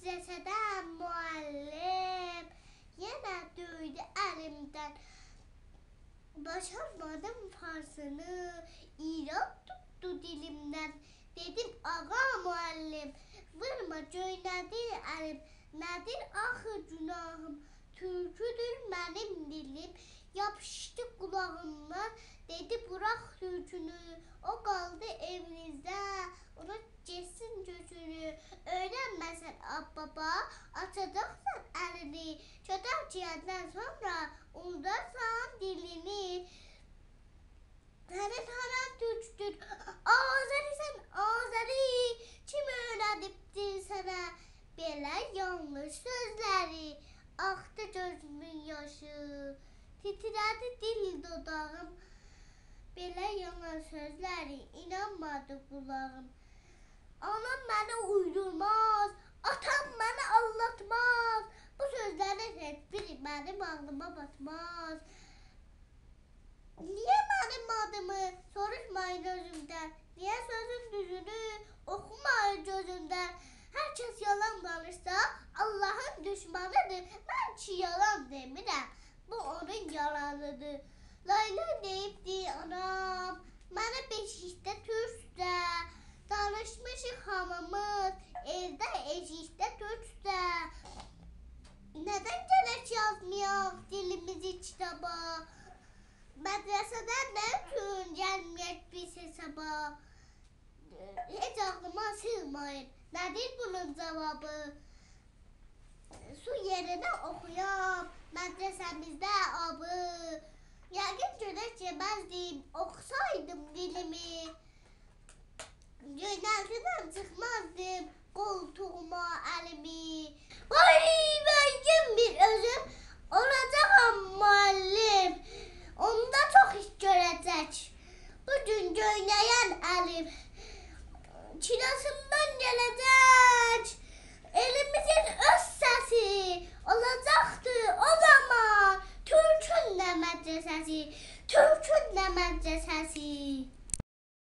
Medresədə müəllim yenə döydü əlimdən. Başarmadım farsını, İraq tutdu dilimdən. Dedim ağa müəllim, vurma göynədir əlim. Nədir axı günahım, türküdür mənim dilim. Yapışdı qulağımdan, dedi bırak türkünü. O qaldı evinizdə, ona geçsin gözünü. Öyrənməsən baba, açacaqsan əlini. Çötər çiyəndən sonra unudarsan dilini. Sənin haran türkdür, Azərisən Azəri. Kim öyrədibdir sənə belə yanlış sözləri? Axdı gözümün yaşı, titrədi dil dodağım. Belə yalan sözləri inanmadı qulağım. Anam məni uydurmaz, atam məni aldatmaz. Bu sözlərin heç biri mənim ağlıma batmaz. Niyə mənim adımı soruşmayın özümdən? Niyə sözün düzünü oxumayın gözümdən? Hər kəs yalan danışsa Allahın düşmanıdır. Mən ki yalan demirəm, bu onun yalanıdır. Layla deyibdi anam, mənə beşikdə türkdə. Danışmışıq hamımız, evdə eşikdə türkdə. Nədən gələk yazmayaq dilimizi kitaba? Mədrəsədən nə üçün gəlməyək biz hesaba? Heç ağlıma sığmayın, nədir bunun cavabı? Su yerinə oxuyam, mədrəsəmizdə abı. Yəqin görək yeməzdim, oxusaydım dilimi. Yönəltidən çıxmazdım qoltuğuma əlimi. Ay mən gün bir özüm olacağam müəllim. Onda çox iş görəcək bugün göynəyən əlim. Kirasını